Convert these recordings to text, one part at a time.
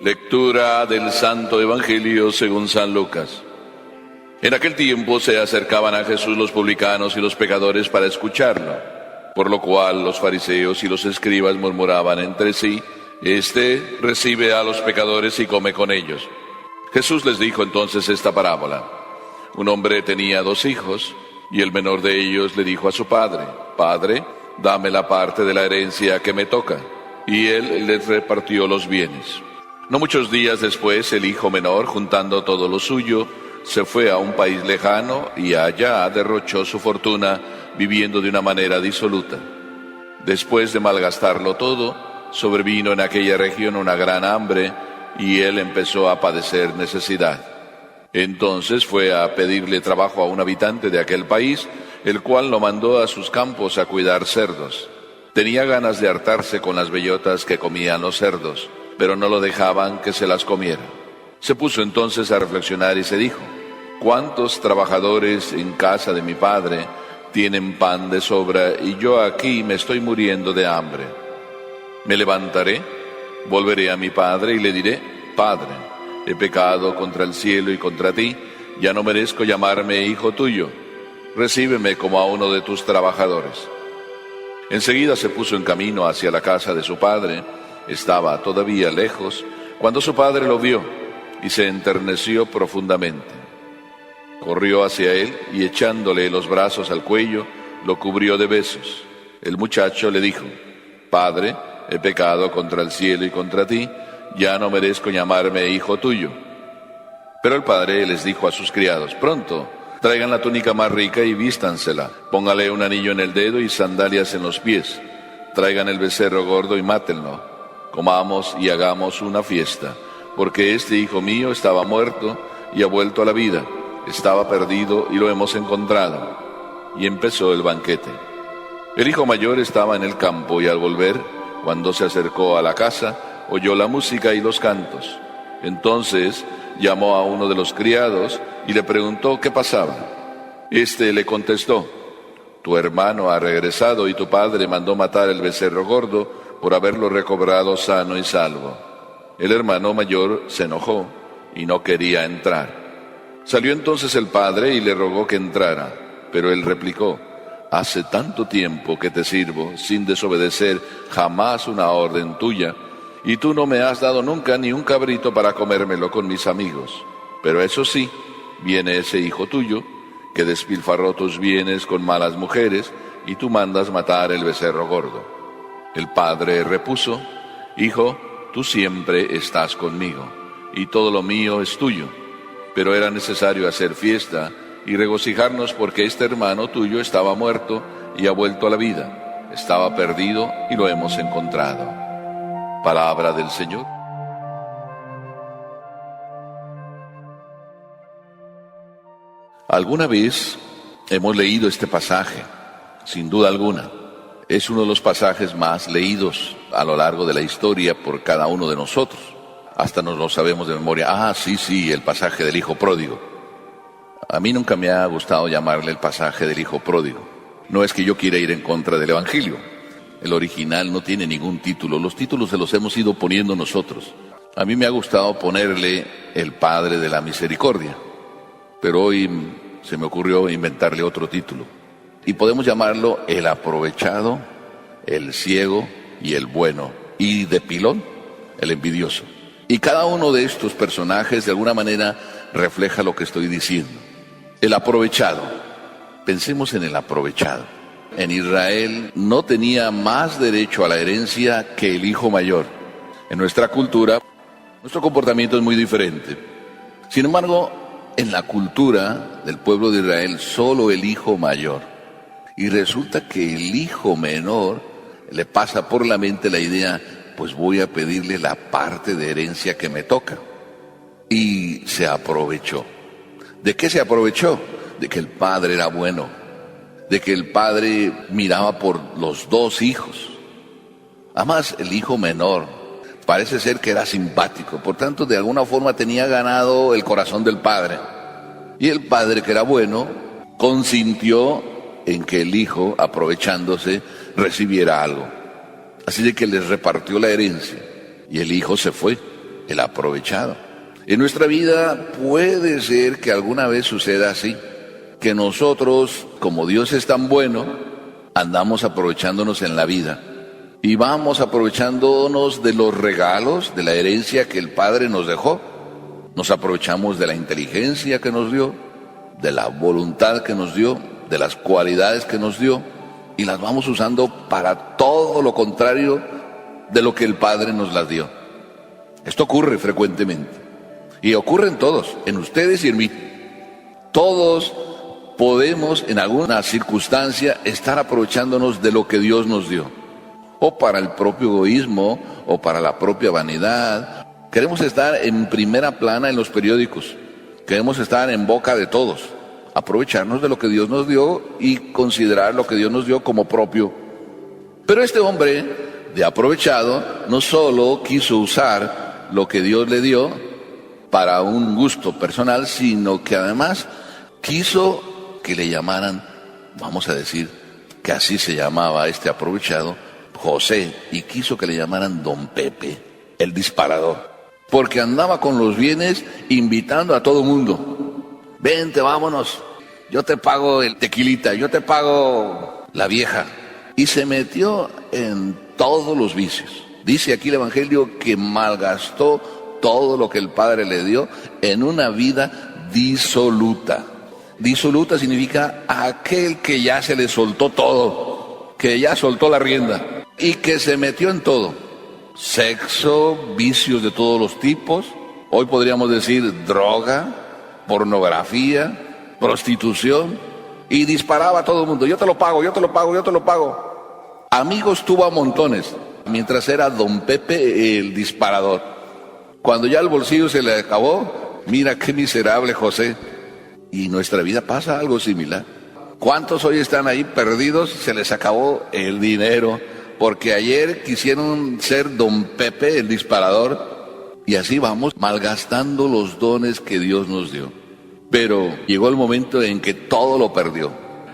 Lectura del Santo Evangelio según San Lucas. En aquel tiempo se acercaban a Jesús los publicanos y los pecadores para escucharlo, por lo cual los fariseos y los escribas murmuraban entre sí: Este recibe a los pecadores y come con ellos. Jesús les dijo entonces esta parábola. Un hombre tenía 2 hijos, y el menor de ellos le dijo a su padre: Padre, dame la parte de la herencia que me toca. Y él les repartió los bienes. No muchos días después, el hijo menor, juntando todo lo suyo, se fue a un país lejano y allá derrochó su fortuna viviendo de una manera disoluta. Después de malgastarlo todo, sobrevino en aquella región una gran hambre y él empezó a padecer necesidad. Entonces fue a pedirle trabajo a un habitante de aquel país, el cual lo mandó a sus campos a cuidar cerdos. Tenía ganas de hartarse con las bellotas que comían los cerdos, pero no lo dejaban que se las comiera. Se puso entonces a reflexionar y se dijo: ¿Cuántos trabajadores en casa de mi padre tienen pan de sobra y yo aquí me estoy muriendo de hambre? Me levantaré, volveré a mi padre y le diré: Padre, he pecado contra el cielo y contra ti, ya no merezco llamarme hijo tuyo. Recíbeme como a uno de tus trabajadores. Enseguida se puso en camino hacia la casa de su padre. Estaba todavía lejos cuando su padre lo vio y se enterneció profundamente. Corrió hacia él y echándole los brazos al cuello, lo cubrió de besos. El muchacho le dijo: Padre, he pecado contra el cielo y contra ti, ya no merezco llamarme hijo tuyo. Pero el padre les dijo a sus criados: Pronto, traigan la túnica más rica y vístansela, póngale un anillo en el dedo y sandalias en los pies. Traigan el becerro gordo y mátenlo. Comamos y hagamos una fiesta, porque este hijo mío estaba muerto y ha vuelto a la vida, estaba perdido y lo hemos encontrado. Y empezó el banquete. El hijo mayor estaba en el campo y al volver, cuando se acercó a la casa, oyó la música y los cantos. Entonces llamó a uno de los criados y le preguntó qué pasaba. Este le contestó: Tu hermano ha regresado y tu padre mandó matar el becerro gordo por haberlo recobrado sano y salvo. El hermano mayor se enojó y no quería entrar. Salió entonces el padre y le rogó que entrara, pero él replicó: Hace tanto tiempo que te sirvo, sin desobedecer jamás una orden tuya, y tú no me has dado nunca ni un cabrito para comérmelo con mis amigos. Pero eso sí, viene ese hijo tuyo, que despilfarró tus bienes con malas mujeres, y tú mandas matar el becerro gordo. El padre repuso: Hijo, tú siempre estás conmigo, y todo lo mío es tuyo. Pero era necesario hacer fiesta y regocijarnos porque este hermano tuyo estaba muerto y ha vuelto a la vida, estaba perdido y lo hemos encontrado. Palabra del Señor. Alguna vez hemos leído este pasaje, sin duda alguna. Es uno de los pasajes más leídos a lo largo de la historia por cada uno de nosotros. Hasta nos lo sabemos de memoria. Sí, el pasaje del hijo pródigo. A mí nunca me ha gustado llamarle el pasaje del hijo pródigo. No es que yo quiera ir en contra del Evangelio. El original no tiene ningún título. Los títulos se los hemos ido poniendo nosotros. A mí me ha gustado ponerle el Padre de la Misericordia. Pero hoy se me ocurrió inventarle otro título. Y podemos llamarlo el aprovechado, el ciego y el bueno. Y de pilón, el envidioso. Y cada uno de estos personajes de alguna manera refleja lo que estoy diciendo. El aprovechado. Pensemos en el aprovechado. En Israel no tenía más derecho a la herencia que el hijo mayor. En nuestra cultura, nuestro comportamiento es muy diferente. Sin embargo, en la cultura del pueblo de Israel, solo el hijo mayor. Y resulta que el hijo menor le pasa por la mente la idea: pues voy a pedirle la parte de herencia que me toca. Y se aprovechó. ¿De qué se aprovechó? De que el padre era bueno, de que el padre miraba por los 2 hijos. Además, el hijo menor parece ser que era simpático, por tanto, de alguna forma tenía ganado el corazón del padre. Y el padre, que era bueno, consintió en que el hijo, aprovechándose, recibiera algo. Así de que les repartió la herencia y el hijo se fue. el aprovechado. En nuestra vida puede ser que alguna vez suceda así, que nosotros, como Dios es tan bueno, andamos aprovechándonos en la vida y vamos aprovechándonos de los regalos, de la herencia que el Padre nos dejó. Nos aprovechamos de la inteligencia que nos dio, de la voluntad que nos dio, de las cualidades que nos dio, y las vamos usando para todo lo contrario de lo que el Padre nos las dio. Esto ocurre frecuentemente, y ocurre en todos, en ustedes y en mí. Todos podemos en alguna circunstancia estar aprovechándonos de lo que Dios nos dio, o para el propio egoísmo, o para la propia vanidad. Queremos estar en primera plana en los periódicos, queremos estar en boca de todos, aprovecharnos de lo que Dios nos dio y considerar lo que Dios nos dio como propio. Pero este hombre de aprovechado no solo quiso usar lo que Dios le dio para un gusto personal, sino que además quiso que le llamaran, vamos a decir que así se llamaba este aprovechado, José, y quiso que le llamaran Don Pepe, el disparador, porque andaba con los bienes invitando a todo mundo. Vente, vámonos, yo te pago el tequilita, yo te pago la vieja. Y se metió en todos los vicios. Dice aquí el Evangelio que malgastó todo lo que el Padre le dio en una vida disoluta. Disoluta significa aquel que ya se le soltó todo, que ya soltó la rienda y que se metió en todo. Sexo, vicios de todos los tipos, hoy podríamos decir droga, pornografía, prostitución, y disparaba a todo el mundo. Yo te lo pago, yo te lo pago, yo te lo pago. Amigos tuvo a montones, mientras era Don Pepe el disparador. Cuando ya el bolsillo se le acabó, mira qué miserable José. Y en nuestra vida pasa algo similar. ¿Cuántos hoy están ahí perdidos? Se les acabó el dinero, porque ayer quisieron ser Don Pepe el disparador. Y así vamos malgastando los dones que Dios nos dio. Pero llegó el momento en que todo lo perdió.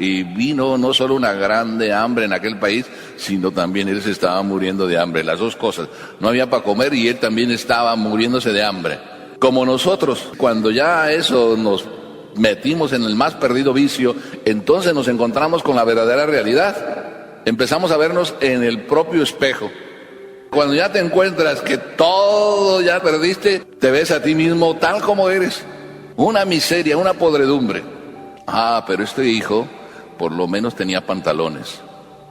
Y vino no solo una grande hambre en aquel país, sino también él se estaba muriendo de hambre. Las dos cosas. No había para comer y él también estaba muriéndose de hambre. Como nosotros, cuando ya eso nos metimos en el más perdido vicio, entonces nos encontramos con la verdadera realidad. Empezamos a vernos en el propio espejo. Cuando ya te encuentras que todo ya perdiste, te ves a ti mismo tal como eres. Una miseria, una podredumbre. Ah, pero este hijo por lo menos tenía pantalones.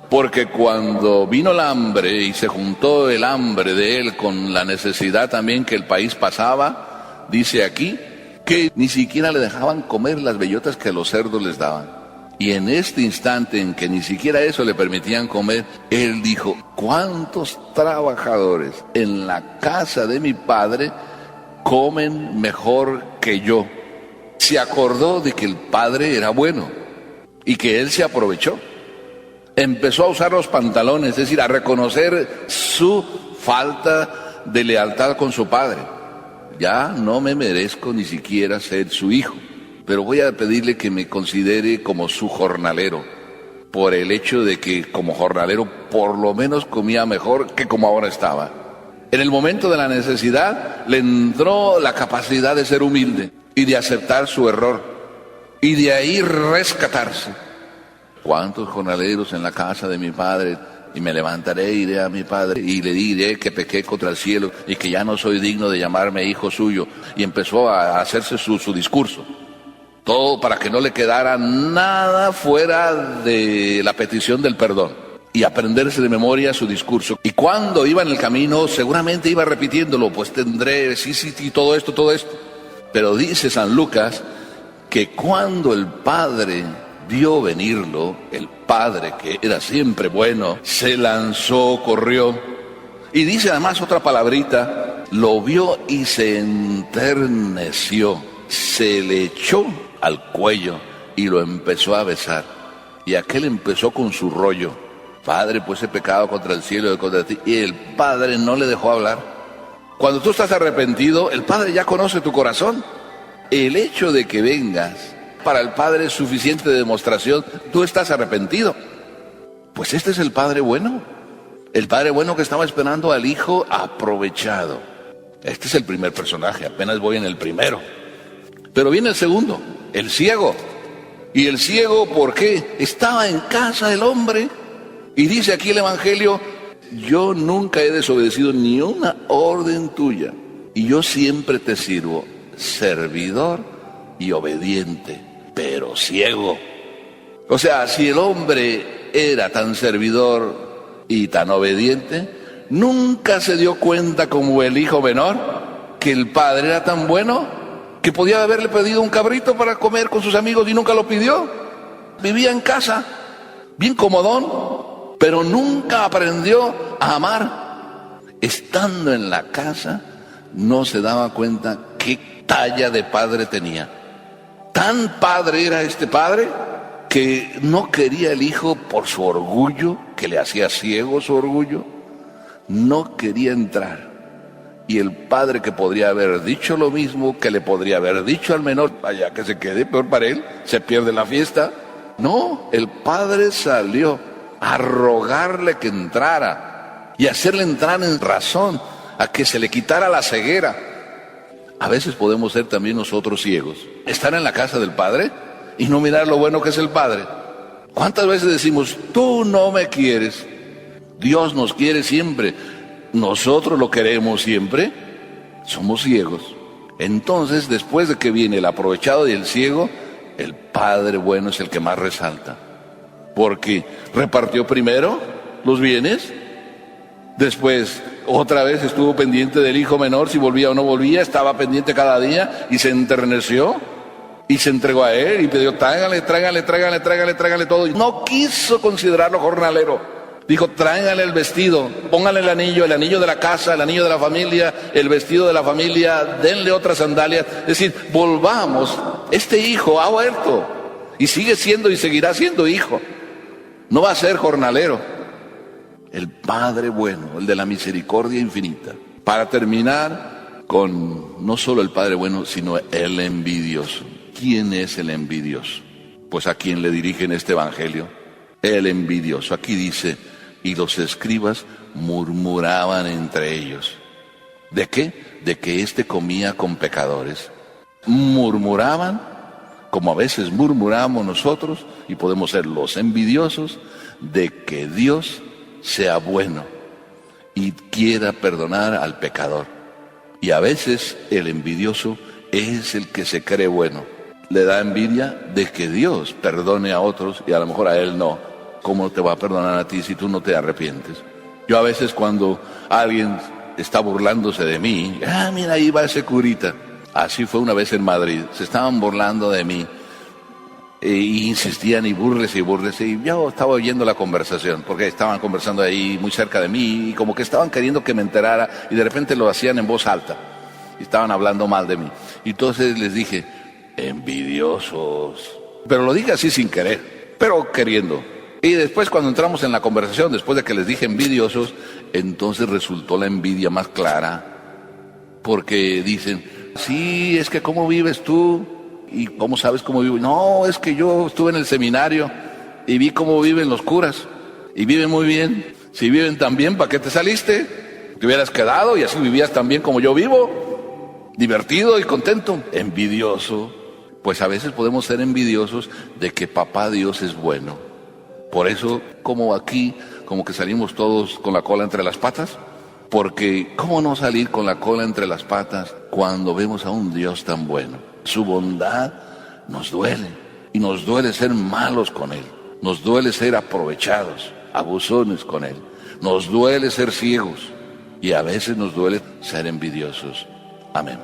Porque cuando vino el hambre y se juntó el hambre de él con la necesidad también que el país pasaba, dice aquí que ni siquiera le dejaban comer las bellotas que los cerdos les daban. Y en este instante en que ni siquiera eso le permitían comer, él dijo, ¿cuántos trabajadores en la casa de mi padre comen mejor que yo? Se acordó de que el padre era bueno y que él se aprovechó. Empezó a usar los pantalones, es decir, a reconocer su falta de lealtad con su padre. Ya no me merezco ni siquiera ser su hijo, pero voy a pedirle que me considere como su jornalero, por el hecho de que como jornalero por lo menos comía mejor que como ahora estaba. En el momento de la necesidad le entró la capacidad de ser humilde y de aceptar su error y de ahí rescatarse. ¿Cuántos jornaleros en la casa de mi padre? Y me levantaré, iré a mi padre y le diré que pequé contra el cielo y que ya no soy digno de llamarme hijo suyo. Y empezó a hacerse su discurso. Todo para que no le quedara nada fuera de la petición del perdón. Y aprenderse de memoria su discurso. Y cuando iba en el camino, seguramente iba repitiéndolo, pues tendré, sí, todo esto. Pero dice San Lucas que cuando el padre vio venirlo, el padre que era siempre bueno, se lanzó, corrió. Y dice además otra palabrita, lo vio y se enterneció, se le echó al cuello y lo empezó a besar. Y aquel empezó con su rollo. Padre, pues he pecado contra el cielo y contra ti. Y el padre no le dejó hablar. Cuando tú estás arrepentido, el padre ya conoce tu corazón. El hecho de que vengas para el padre es suficiente demostración. Tú estás arrepentido. Pues este es el padre bueno. El padre bueno que estaba esperando al hijo aprovechado. Este es el primer personaje, apenas voy en el primero. Pero viene el segundo, el ciego. Y el ciego, ¿por qué? Estaba en casa del hombre. Y dice aquí el Evangelio: yo nunca he desobedecido ni una orden tuya. Y yo siempre te sirvo, servidor y obediente, pero ciego. O sea, si el hombre era tan servidor y tan obediente, nunca se dio cuenta como el hijo menor que el padre era tan bueno que podía haberle pedido un cabrito para comer con sus amigos y nunca lo pidió. Vivía en casa, bien comodón, pero nunca aprendió a amar. Estando en la casa, no se daba cuenta qué talla de padre tenía. Tan padre era este padre que no quería el hijo por su orgullo, que le hacía ciego su orgullo. No quería entrar. Y el padre, que podría haber dicho lo mismo que le podría haber dicho al menor, vaya que se quede, peor para él, se pierde la fiesta. No, el padre salió a rogarle que entrara y hacerle entrar en razón, a que se le quitara la ceguera. A veces podemos ser también nosotros ciegos, estar en la casa del padre y no mirar lo bueno que es el padre. ¿Cuántas veces decimos, tú no me quieres? Dios nos quiere siempre. Nosotros lo queremos siempre. Somos ciegos. Entonces, después de que viene el aprovechado y el ciego, el Padre bueno es el que más resalta. Porque repartió primero los bienes, después otra vez estuvo pendiente del hijo menor, si volvía o no volvía, estaba pendiente cada día y se enterneció y se entregó a él y pidió: tráigale todo. Y no quiso considerarlo jornalero. Dijo: tráigale el vestido, póngale el anillo de la casa, el anillo de la familia, el vestido de la familia, denle otras sandalias. Es decir, volvamos. Este hijo ha vuelto y sigue siendo y seguirá siendo hijo. No va a ser jornalero. El Padre bueno, el de la misericordia infinita. Para terminar con no solo el Padre bueno, sino el envidioso. ¿Quién es el envidioso? Pues a quien le dirigen este evangelio. El envidioso. Aquí dice: y los escribas murmuraban entre ellos. ¿De qué? De que éste comía con pecadores. Murmuraban, como a veces murmuramos nosotros, y podemos ser los envidiosos, de que Dios sea bueno y quiera perdonar al pecador. Y a veces el envidioso es el que se cree bueno. Le da envidia de que Dios perdone a otros y a lo mejor a él no. ¿Cómo te va a perdonar a ti si tú no te arrepientes? Yo a veces, cuando alguien está burlándose de mí, mira, ahí va ese curita. Así fue una vez en Madrid, se estaban burlando de mí e insistían y búrrese, y yo estaba oyendo la conversación, porque estaban conversando ahí muy cerca de mí y como que estaban queriendo que me enterara, y de repente lo hacían en voz alta y estaban hablando mal de mí. Y entonces les dije: envidiosos. Pero lo dije así sin querer, pero queriendo. Y después, cuando entramos en la conversación, después de que les dije envidiosos, entonces resultó la envidia más clara, porque dicen: sí, es que ¿cómo vives tú? ¿Y cómo sabes cómo vivo? No, es que yo estuve en el seminario y vi cómo viven los curas, y viven muy bien. Si viven tan bien, ¿para qué te saliste? Te hubieras quedado y así vivías tan bien como yo vivo, divertido y contento. Envidioso. Pues a veces podemos ser envidiosos de que papá Dios es bueno. Por eso, como aquí, como que salimos todos con la cola entre las patas. Porque ¿cómo no salir con la cola entre las patas cuando vemos a un Dios tan bueno? Su bondad nos duele, y nos duele ser malos con Él. Nos duele ser aprovechados, abusones con Él. Nos duele ser ciegos, y a veces nos duele ser envidiosos. Amén.